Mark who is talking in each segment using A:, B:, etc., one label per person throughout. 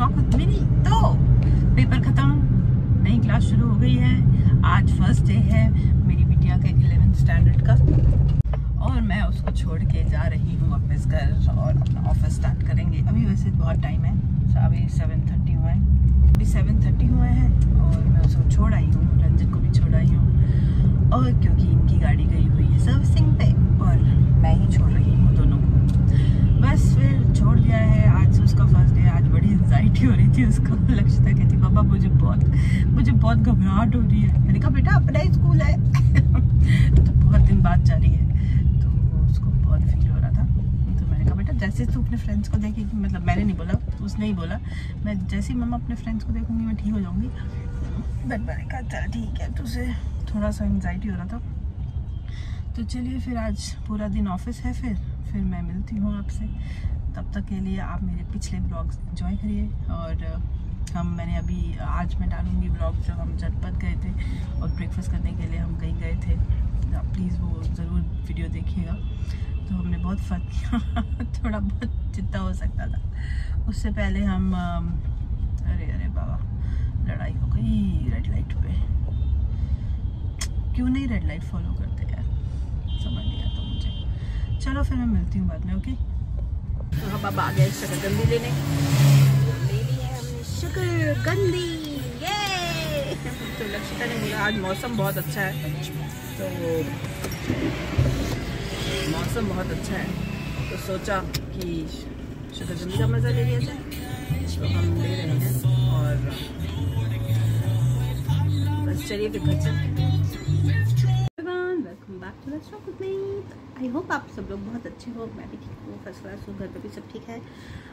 A: Shaukat mini. तो paper खत्म, नई क्लास शुरू हो गई है। आज फर्स्ट डे है मेरी बिटिया के 11th स्टैंडर्ड का और मैं उसको छोड़ के जा रही हूँ वापस घर और अपना ऑफिस स्टार्ट करेंगे। अभी वैसे बहुत टाइम है, अभी 7:30 हुआ है, अभी 7:30 हुए हैं और मैं उसको छोड़ आई हूँ, रंजन को भी छोड़ आई हूँ। और क्योंकि इनकी गाड़ी गई हुई है सर्विसिंग पे और मैं ही छोड़ रही हूँ दोनों को। बस फिर छोड़ दिया है। आज उसका फर्स्ट डे, आज बड़ी एंजाइटी हो रही थी उसको। लक्षिता कहती पापा मुझे बहुत घबराहट हो रही है। मैंने कहा बेटा अपना ही स्कूल है। तो बहुत दिन बाद जा रही है तो उसको बहुत फील हो रहा था। तो मैंने कहा बेटा जैसे तू अपने फ्रेंड्स को देखेगी, मतलब मैंने नहीं बोला, उसने ही बोला, मैं जैसे ही मम्मा अपने फ्रेंड्स को देखूंगी मैं ठीक हो जाऊंगी। बट मैंने कहा चल ठीक है, तुझे थोड़ा सा एंजाइटी हो रहा था। तो चलिए फिर आज पूरा दिन ऑफिस है, फिर मैं मिलती हूँ आपसे। तब तक के लिए आप मेरे पिछले ब्लॉग्स एंजॉय करिए। और मैंने अभी आज मैं डालूँगी ब्लॉग जो हम जनपद गए थे और ब्रेकफास्ट करने के लिए हम कहीं गए थे। आप प्लीज़ वो ज़रूर वीडियो देखिएगा। तो हमने बहुत फन किया। थोड़ा बहुत जितना हो सकता था। उससे पहले हम अरे बाबा लड़ाई हो गई रेड लाइट पे। क्यों नहीं रेड लाइट फॉलो करते यार, समझ नहीं आता मुझे। चलो फिर मैं मिलती हूँ बाद में, ओके। तो हम अब आ गए शकरकंदी लेने। ले ली है हमने शकरकंदी, ये। तो लक्षिता ने बोला आज मौसम बहुत अच्छा है, तो मौसम बहुत अच्छा है तो सोचा कि शकरकंदी का मज़ा ले लिया जाए। तो हम ले रहे हैं और बस चलिए फिर घर चलते हैं। Welcome back to let's talk with me. I hope आप सब लोग बहुत अच्छे हो, मैं भी ठीक हूँ, फर्स्ट क्लास हूँ, घर पे भी सब ठीक है।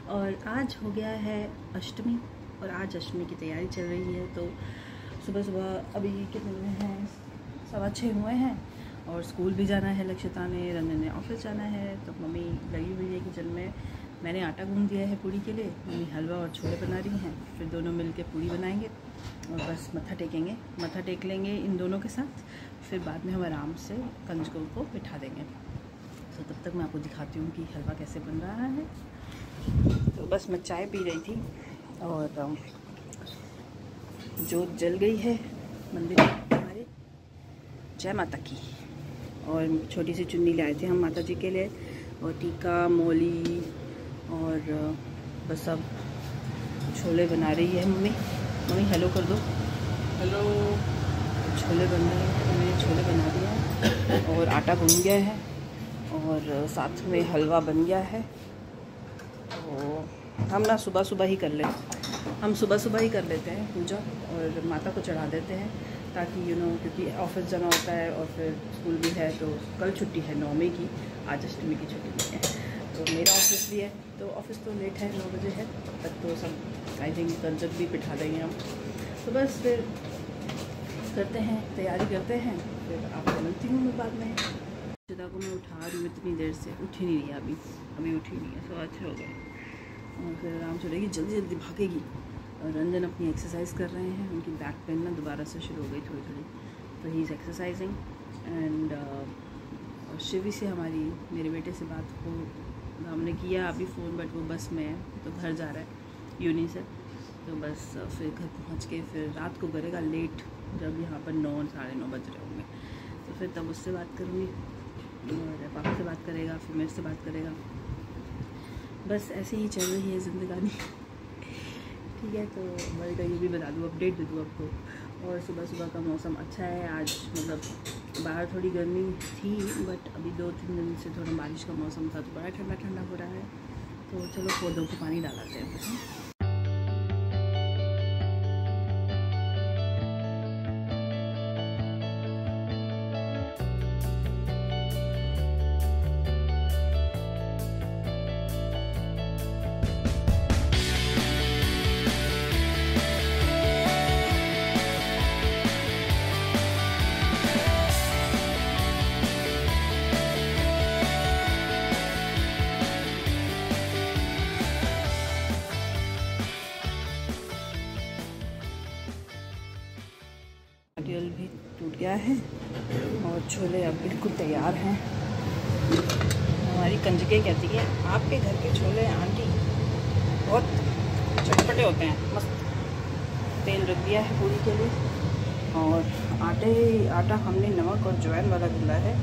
A: और आज हो गया है अष्टमी और आज अष्टमी की तैयारी चल रही है। तो सुबह सुबह अभी कितने हुए हैं, 6:15 हुए हैं और स्कूल भी जाना है लक्षिता ने, रंजन ने ऑफिस जाना है। तो मम्मी लगी हुई है किचन में। मैंने आटा गूंद दिया है पूड़ी के लिए, मम्मी हलवा और छोले बना रही हैं। फिर दोनों मिल के पूड़ी बनाएंगे और बस मत्था टेकेंगे, मत्था टेक लेंगे इन दोनों के साथ। फिर बाद में हम आराम से कंजकों को बिठा देंगे। तो तब तक मैं आपको दिखाती हूँ कि हलवा कैसे बन रहा है। तो बस मैं चाय पी रही थी और जोत जल गई है मंदिर में हमारे, जय माता की। और छोटी सी चुन्नी लाए थे हम माता जी के लिए और टीका मोली और बस अब छोले बना रही है मम्मी। मम्मी हेलो कर दो, हेलो। छोले बन रहे हैं, मैंने छोले बना दिया है और आटा गूंद गया है और साथ में हलवा बन गया है। तो हम ना सुबह सुबह ही कर लेते हैं पूजा और माता को चढ़ा देते हैं ताकि क्योंकि ऑफिस जाना होता है और फिर स्कूल भी है। तो कल छुट्टी है 9 मई की, आज अष्टमी की छुट्टी नहीं है। तो मेरा ऑफिस भी है, तो ऑफिस तो लेट है, 9 बजे है तक। तो सब आई थिंक कंजक भी बिठा देंगे हम। तो बस फिर करते हैं, तैयारी करते हैं, फिर आपको मिलती हूँ मैं बाद में। चिता को मैं उठा रही हूँ इतनी देर से, उठ ही नहीं रही अभी उठी नहीं है, 6:15 हो गए। और फिर आराम से रहेगी, जल्दी जल्दी भागेगी। और रंजन अपनी एक्सरसाइज कर रहे हैं, उनकी बैक पेन ना दोबारा से शुरू हो गई थोड़ी। तो he is exercising. And Shivi से मेरे बेटे से बात हमने किया अभी फ़ोन, बट वो बस में है तो घर जा रहा है यूनी से। तो बस फिर घर पहुंच के फिर रात को करेगा लेट, जब यहाँ पर 9 साढ़े 9 बज रहे होंगे। तो फिर तब उससे बात करूँगी और पापा से बात करेगा, फिर मेरे से बात करेगा। बस ऐसे ही चल रही है ज़िंदगानी। ठीक है, तो मैं ये भी बता दूँ, अपडेट दे दूँ आपको। और सुबह सुबह का मौसम अच्छा है आज, मतलब बाहर थोड़ी गर्मी थी बट अभी 2-3 दिन से थोड़ा बारिश का मौसम था तो बड़ा ठंडा ठंडा हो रहा है। तो चलो पौधों को पानी डालते हैं। मटेरियल भी टूट गया है और छोले अब बिल्कुल तैयार हैं। हमारी कंजके कहती है आपके घर के छोले आंटी बहुत चटपटे चटपटे होते हैं मस्त। तेल रख दिया है पूरी के लिए, और आटा हमने नमक और अजवाइन वाला गुला है,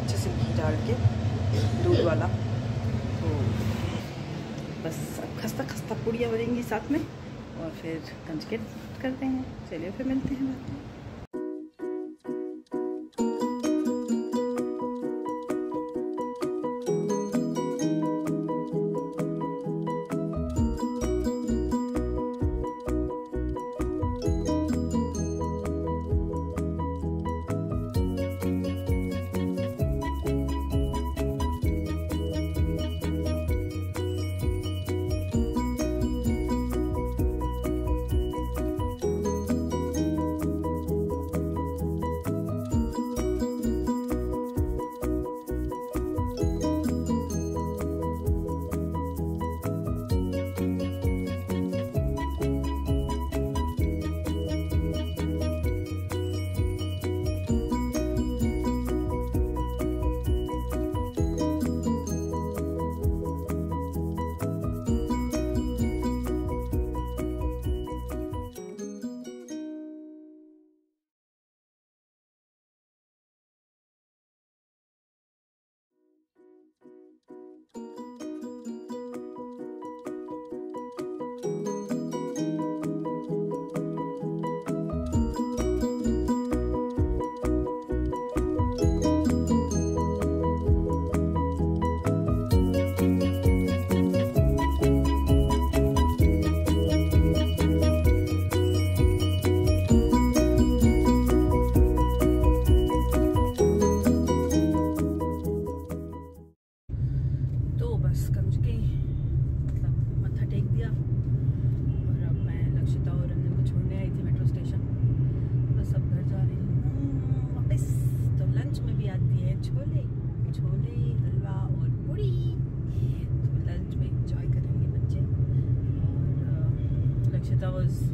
A: अच्छे से घी डाल के, दूध वाला। तो बस खस्ता खस्ता पूड़ियाँ बनेंगी साथ में, और फिर कंजके करते हैं। चलिए फिर मिलते हैं बाद में।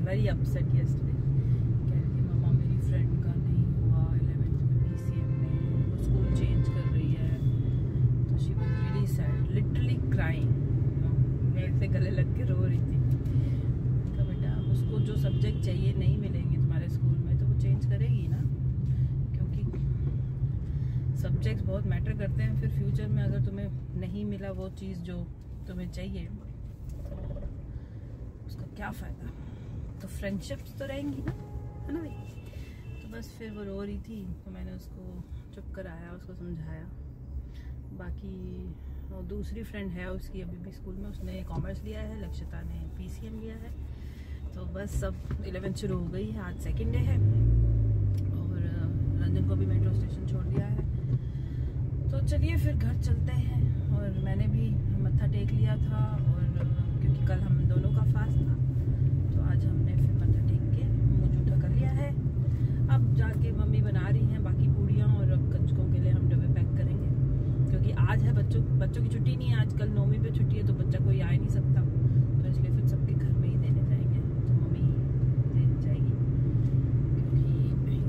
A: Very upset yesterday। कह रही थी मम्मा मेरी फ्रेंड का नहीं हुआ 11th में PCM में, वो स्कूल चेंज कर रही है। तो she was really sad, literally crying, मेरे से गले लग के रो रही थी। तो बेटा उसको जो सब्जेक्ट चाहिए नहीं मिलेंगे तुम्हारे स्कूल में तो वो चेंज करेगी ना, क्योंकि सब्जेक्ट्स बहुत मैटर करते हैं। फिर फ्यूचर में अगर तुम्हें नहीं मिला वो चीज़ जो तुम्हें चाहिए उसका क्या फ़ायदा। तो फ्रेंडशिप्स तो रहेंगी ना, है ना भाई। तो बस फिर वो रो रही थी तो मैंने उसको चुप कराया, उसको समझाया। बाकी वो दूसरी फ्रेंड है उसकी अभी भी स्कूल में, उसने कॉमर्स लिया है, लक्षिता ने PCM लिया है। तो बस सब 11th शुरू हो गई है, आज सेकेंड डे है। और रंजन को भी मेट्रो स्टेशन छोड़ दिया है। तो चलिए फिर घर चलते हैं। और मैंने भी मत्था टेक लिया था, और क्योंकि कल हम दोनों का फास्ट था तो आज हमने फिर मत्था टेक के मुँह जूठा कर लिया है। अब जाके मम्मी बना रही हैं बाकी पूड़ियाँ, और अब कंजकों के लिए हम डब्बे पैक करेंगे, क्योंकि आज है बच्चों की छुट्टी नहीं है, आजकल 9वीं पे छुट्टी है तो बच्चा कोई आ ही नहीं सकता। तो इसलिए फिर सबके घर में ही देने जाएंगे। तो मम्मी देने जाएगी, क्योंकि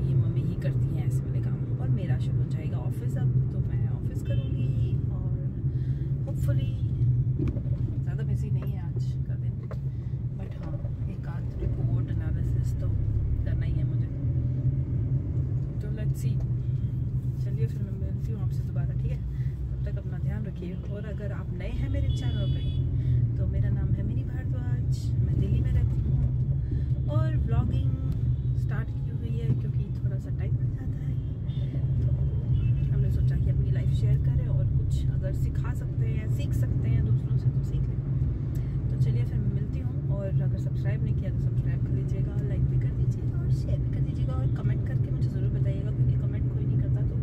A: ये मम्मी ही करती हैं ऐसे वाले काम। और मेरा शुरू हो जाएगा ऑफिस अब, तो मैं ऑफिस करूँगी। और होपफुली ज़्यादा बिजी नहीं है आज का दिन, बट हाँ एक आध रिपोर्ट एनालिसिस तो करना ही है मुझे। तो लेट्स सी। चलिए फिर मैं मिलती हूँ आपसे दोबारा, ठीक है। तब तक अपना ध्यान रखिए। और अगर आप नए हैं मेरे चैनल पे तो मेरा नाम है मिनी भारद्वाज, मैं दिल्ली में रहती हूँ और व्लॉगिंग स्टार्ट की हुई है क्योंकि थोड़ा सा टाइम मिल जाता है। तो हमने सोचा कि अपनी लाइफ शेयर करें और कुछ अगर सिखा सकते हैं या सीख सकते हैं दूसरों से तो सीख लें। तो चलिए फिर मैं मिलती हूँ। और अगर सब्सक्राइब नहीं किया तो सब्सक्राइब कर लीजिएगा, लाइक भी कर दीजिएगा और शेयर भी कर दीजिएगा। और कमेंट करके मुझे ज़रूर बताइएगा, क्योंकि कमेंट कोई नहीं करता तो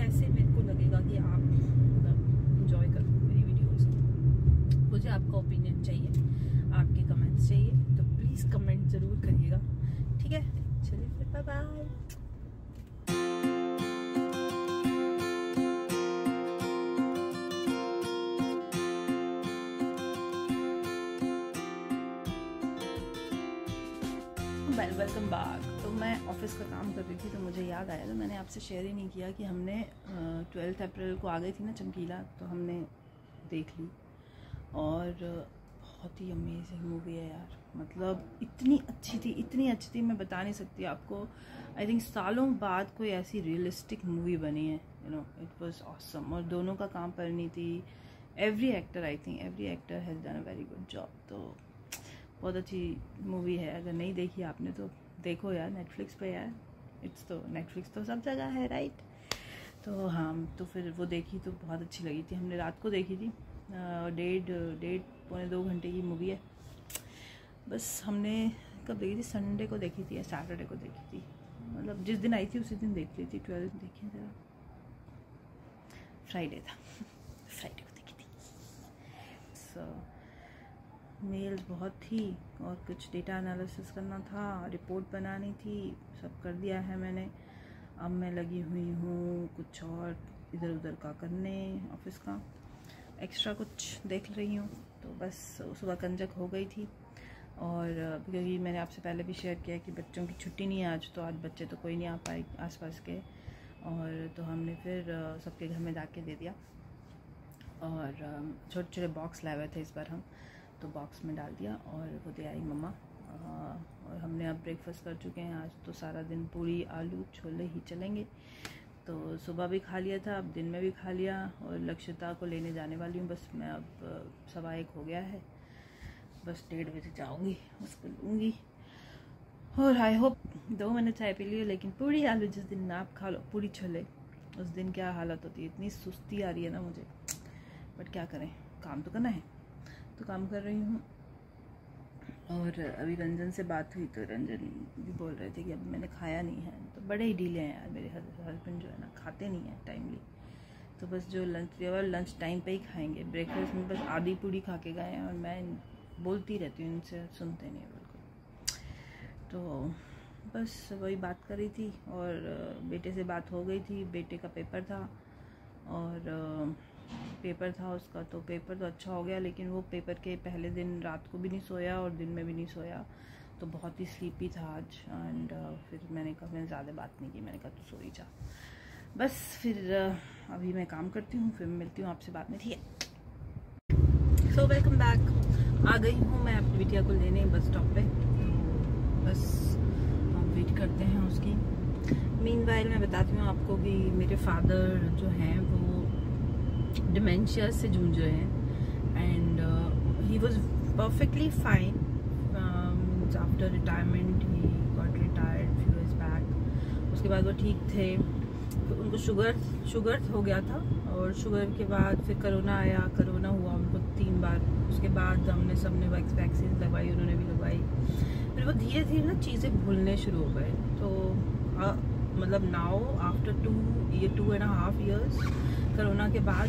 A: कैसे मेरे को लगेगा कि आप इंजॉय कर मेरी वीडियोज़ को। मुझे आपका ओपिनियन चाहिए, आपके कमेंट्स चाहिए, तो प्लीज़ कमेंट ज़रूर करिएगा, ठीक है। चलिए फिर बाय बाय। Welcome back. तो मैं ऑफिस का काम कर रही थी तो मुझे याद आया, तो मैंने आपसे शेयर ही नहीं किया कि हमने 12 अप्रैल को आ गई थी ना चमकीला, तो हमने देख ली और बहुत ही अमेजिंग मूवी है यार, मतलब इतनी अच्छी थी मैं बता नहीं सकती आपको। आई थिंक सालों बाद कोई ऐसी रियलिस्टिक मूवी बनी है, you know, it was awesome. और दोनों का काम Parineeti, every actor has done a very good job. तो बहुत अच्छी मूवी है, अगर नहीं देखी आपने तो देखो यार, नेटफ्लिक्स पे यार, इट्स तो नेटफ्लिक्स तो सब जगह है, राइट। तो हाँ, तो फिर वो देखी तो बहुत अच्छी लगी थी। हमने रात को देखी थी, 1.5-1.25 घंटे की मूवी है। बस हमने कब देखी थी, संडे को देखी थी या सैटरडे को देखी थी, मतलब जिस दिन आई थी उसी दिन देख ली थी। 12 देखी जरा, फ्राइडे था फ्राइडे को देखी थी। सो मेल्स बहुत थी और कुछ डेटा एनालिसिस करना था, रिपोर्ट बनानी थी, सब कर दिया है मैंने। अब मैं लगी हुई हूँ कुछ और इधर उधर का करने, ऑफिस का एक्स्ट्रा कुछ देख रही हूँ। तो बस सुबह कंजक हो गई थी, और क्योंकि मैंने आपसे पहले भी शेयर किया कि बच्चों की छुट्टी नहीं है आज, तो आज बच्चे तो कोई नहीं आ पाए आसपास के, और तो हमने फिर सबके घर में जाके दे दिया। और छोटे छोटे बॉक्स लाए हुए थे इस बार हम, तो बॉक्स में डाल दिया और वो दे आई मम्मा। और हमने अब ब्रेकफास्ट कर चुके हैं। आज तो सारा दिन पूरी आलू छोले ही चलेंगे। तो सुबह भी खा लिया था, अब दिन में भी खा लिया, और लक्षिता को लेने जाने वाली हूँ। बस मैं अब 1:15 हो गया है, बस 1:30 बजे जाऊँगी, उसको लूँगी। और आई होप 2 मैंने चाय पी ली, लेकिन पूरी आलू जिस दिन ना आप खा लो, पूरी छोले, उस दिन क्या हालत होती है। इतनी सुस्ती आ रही है ना मुझे, बट क्या करें, काम तो करना है, तो काम कर रही हूँ। और अभी रंजन से बात हुई तो रंजन भी बोल रहे थे कि अभी मैंने खाया नहीं है। तो बड़े ही ढीले हैं यार मेरे हस्बैंड, जो है ना, खाते नहीं हैं टाइमली। तो बस जो लंच टाइम पे ही खाएंगे। ब्रेकफास्ट में बस आधी पूड़ी खा के गए हैं, और मैं बोलती रहती हूँ, इनसे सुनते नहीं बिल्कुल। तो बस वही बात कर रही थी, और बेटे से बात हो गई थी। बेटे का पेपर था, और पेपर था उसका, तो पेपर तो अच्छा हो गया, लेकिन वो पेपर के पहले दिन रात को भी नहीं सोया और दिन में भी नहीं सोया, तो बहुत ही स्लीपी था आज। एंड फिर मैंने कहा, मैंने ज़्यादा बात नहीं की, मैंने कहा तू सो ही जा। बस फिर अभी मैं काम करती हूँ, फिर मिलती हूँ आपसे बाद में, ठीक है। So welcome back. आ गई हूँ मैं अपनी बिटिया को लेने बस स्टॉप पे, तो बस हम वेट करते हैं उसकी। मीनवाइल मैं बताती हूँ आपको कि मेरे फादर जो हैं वो डिमेंशिया से जूझ रहे हैं, and he was perfectly fine after retirement. He got retired few years back. उसके बाद वो ठीक थे, तो उनको शुगर हो गया था, और शुगर के बाद फिर कोरोना आया, कोरोना हुआ उनको 3 बार। उसके बाद हमने सबने वैक्सीन लगवाई, उन्होंने भी लगवाई। फिर वो धीरे धीरे ना चीज़ें भूलने शुरू हो गए। तो मतलब नाउ आफ्टर 2.5 years कोरोना के बाद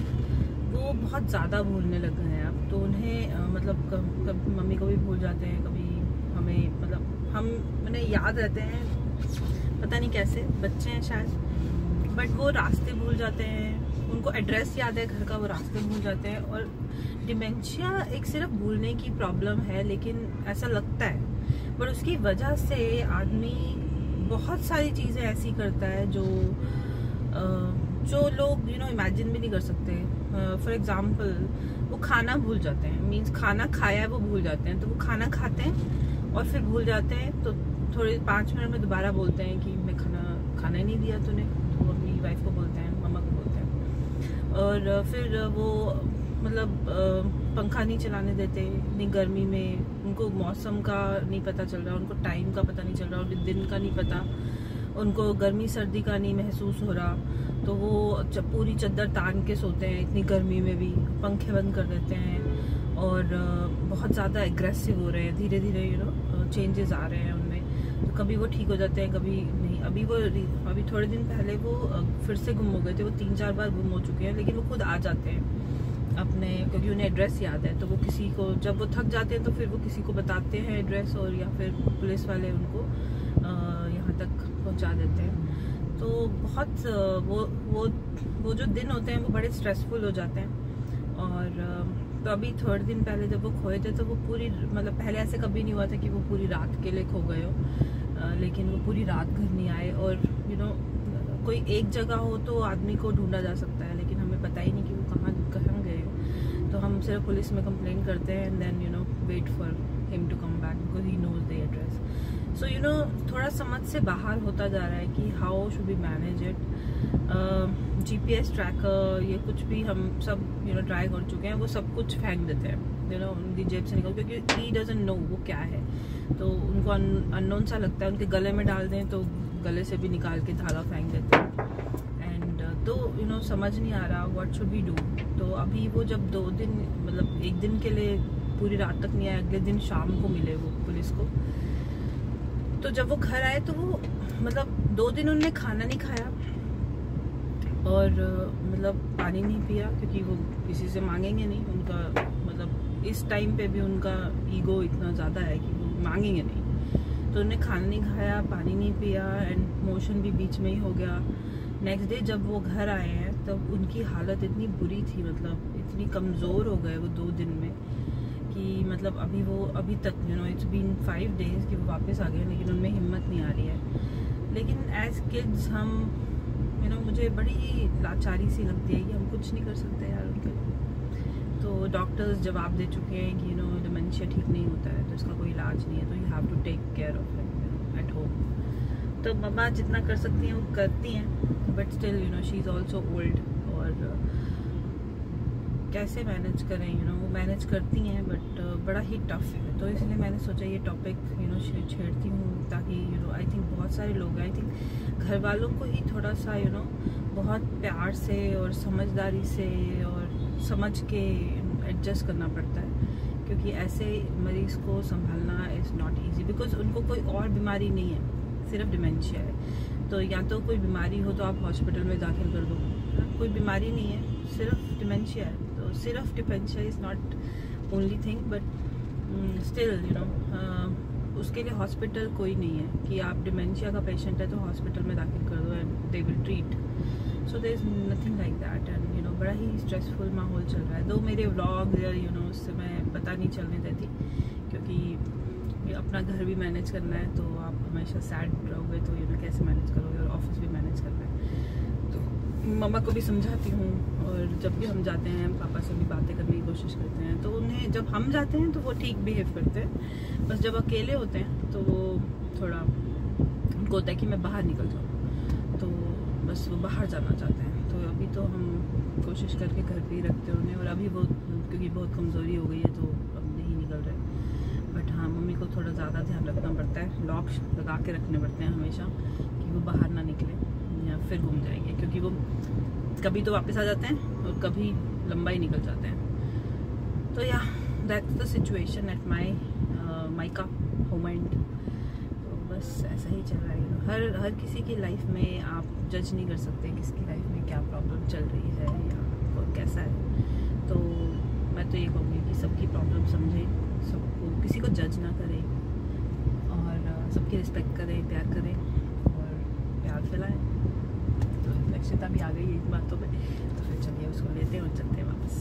A: वो बहुत ज़्यादा भूलने लग गए हैं अब। तो उन्हें मतलब कभी मम्मी को भी भूल जाते हैं, कभी हमें, मतलब हम उन्हें याद रहते हैं, पता नहीं कैसे, बच्चे हैं शायद, बट वो रास्ते भूल जाते हैं। उनको एड्रेस याद है घर का, वो रास्ते भूल जाते हैं। और डिमेंशिया एक सिर्फ भूलने की प्रॉब्लम है, लेकिन ऐसा लगता है, पर उसकी वजह से आदमी बहुत सारी चीज़ें ऐसी करता है जो लोग इमेजिन भी नहीं कर सकते। फॉर एग्जाम्पल, वो खाना भूल जाते हैं, मीन्स खाना खाया है वो भूल जाते हैं। तो वो खाना खाते हैं और फिर भूल जाते हैं, तो थोड़े 5 मिनट में दोबारा बोलते हैं कि मैं खाना ही नहीं दिया तूने। तो वो अपनी वाइफ को बोलते हैं, मम्मा को बोलते हैं। और फिर वो मतलब पंखा नहीं चलाने देते, इतनी गर्मी में। उनको मौसम का नहीं पता चल रहा, उनको टाइम का पता नहीं चल रहा, उनको दिन का नहीं पता, उनको गर्मी सर्दी का नहीं महसूस हो रहा। तो वो पूरी चद्दर तान के सोते हैं इतनी गर्मी में भी, पंखे बंद कर देते हैं, और बहुत ज़्यादा एग्रेसिव हो रहे हैं। धीरे धीरे चेंजेस आ रहे हैं उनमें। तो कभी वो ठीक हो जाते हैं, कभी नहीं। अभी थोड़े दिन पहले वो फिर से गुम हो गए थे। वो 3-4 बार गुम हो चुके हैं, लेकिन वो खुद आ जाते हैं अपने, क्योंकि उन्हें एड्रेस याद है। तो वो किसी को, जब वो थक जाते हैं तो फिर वो किसी को बताते हैं एड्रेस, और या फिर पुलिस वाले उनको यहाँ तक पहुँचा देते हैं। तो बहुत वो जो दिन होते हैं वो बड़े स्ट्रेसफुल हो जाते हैं। और तो अभी 3rd दिन पहले जब वो खोए थे, तो वो पूरी, मतलब पहले ऐसे कभी नहीं हुआ था कि वो पूरी रात के लिए खो गए हो, लेकिन वो पूरी रात घर नहीं आए। और कोई एक जगह हो तो आदमी को ढूंढा जा सकता है, लेकिन हमें पता ही नहीं कि वो कहाँ गए। तो हम सिर्फ पुलिस में कंप्लेन करते हैं, and then wait for him to come back because he knows the address. So you know, थोड़ा समझ से बाहर होता जा रहा है कि how should we manage it. GPS tracker ये कुछ भी हम सब you know ट्राई कर चुके हैं, वो सब कुछ फेंक देते हैं you know उनकी जेब से निकल, क्योंकि he doesn't know वो क्या है, तो उनको अननोन सा लगता है. उनके गले में डाल दें तो गले से भी निकाल के धागा फेंक देते हैं. एंड तो यू नो समझ नहीं आ रहा व्हाट शुड वी डू. तो अभी वो जब 2 दिन मतलब 1 दिन के लिए पूरी रात तक नहीं आए, अगले दिन शाम को मिले वो पुलिस को. तो जब वो घर आए तो वो मतलब 2 दिन उन्होंने खाना नहीं खाया और मतलब पानी नहीं पिया, क्योंकि वो किसी से मांगेंगे नहीं. उनका मतलब इस टाइम पे भी उनका ईगो इतना ज़्यादा है कि वो मांगेंगे नहीं. तो उन्होंने खाना नहीं खाया, पानी नहीं पिया एंड मोशन भी बीच में ही हो गया. नेक्स्ट डे जब वो घर आए हैं तब उनकी हालत इतनी बुरी थी, मतलब इतनी कमज़ोर हो गए वो 2 दिन में कि मतलब अभी तक you know it's been 5 days कि वो वापस आ गए, लेकिन उनमें हिम्मत नहीं आ रही है. लेकिन एज किड्स हम यू नो मुझे बड़ी लाचारी सी लगती है कि हम कुछ नहीं कर सकते यार उनके लिए. तो डॉक्टर्स जवाब दे चुके हैं कि यू नो डिमेंशिया ठीक नहीं होता है, तो इसका कोई इलाज नहीं है, तो you have to take care of him at home. तो मम्मा जितना कर सकती हैं वो करती हैं, but still you know she is also old. और कैसे मैनेज करें यू नो, वो मैनेज करती हैं बट बड़ा ही टफ है. तो इसलिए मैंने सोचा ये टॉपिक यू नो छेड़ती हूँ, ताकि यू नो आई थिंक बहुत सारे लोग आई थिंक घर वालों को ही थोड़ा सा यू नो बहुत प्यार से और समझदारी से और समझ के एडजस्ट करना पड़ता है, क्योंकि ऐसे मरीज़ को संभालना इज़ नॉट ईजी. बिकॉज उनको कोई और बीमारी नहीं है, सिर्फ डिमेंशिया है. तो या तो कोई बीमारी हो तो आप हॉस्पिटल में दाखिल कर दो, कोई बीमारी नहीं है, सिर्फ डिमेंशिया है. तो सिर्फ dementia is not only thing, but still you no उसके लिए हॉस्पिटल कोई नहीं है कि आप डिमेंशिया का पेशेंट है तो हॉस्पिटल में दाखिल कर दो and they will treat. So there is nothing like that. And you know बड़ा ही स्ट्रेसफुल माहौल चल रहा है. दो मेरे व्लॉग यू नो उससे मैं पता नहीं चलने देती, क्योंकि अपना घर भी मैनेज करना है, तो आप हमेशा सैड रहोगे तो यू नो कैसे मैनेज करोगे, और ऑफिस भी मैनेज करना है. तो मम्मा को भी समझाती हूँ, और जब भी हम जाते हैं पापा से भी बातें करने की कोशिश करते हैं. तो उन्हें जब हम जाते हैं तो वो ठीक बिहेव करते हैं, बस जब अकेले होते हैं तो वो थोड़ा उनको होता है कि मैं बाहर निकल जाऊँ, तो बस वो बाहर जाना चाहते हैं. तो अभी तो हम कोशिश करके घर पे ही रखते हैं उन्हें, और अभी वो क्योंकि बहुत कमज़ोरी हो गई है तो अब नहीं निकल रहे. बट हाँ, मम्मी को थोड़ा ज़्यादा ध्यान रखना पड़ता है, लॉक लगा के रखने पड़ते हैं हमेशा कि वो बाहर ना निकले या फिर घूम जाएंगे, क्योंकि वो कभी तो वापस आ जाते हैं और कभी लंबा ही निकल जाते हैं. तो या that's the situation at mica home and. तो बस ऐसा ही चल रहा है. हर किसी की लाइफ में आप जज नहीं कर सकते किसकी लाइफ में क्या प्रॉब्लम चल रही है या कैसा है. तो मैं तो ये कहूँगी कि सबकी प्रॉब्लम समझें, सबको किसी को जज ना करें, और सबकी रिस्पेक्ट करें, प्यार करें और प्यार फैलाएं. तो लक्षिता भी आ गई है इन बातों पे, तो फिर चलिए उसको लेते हैं और चलते हैं वापस.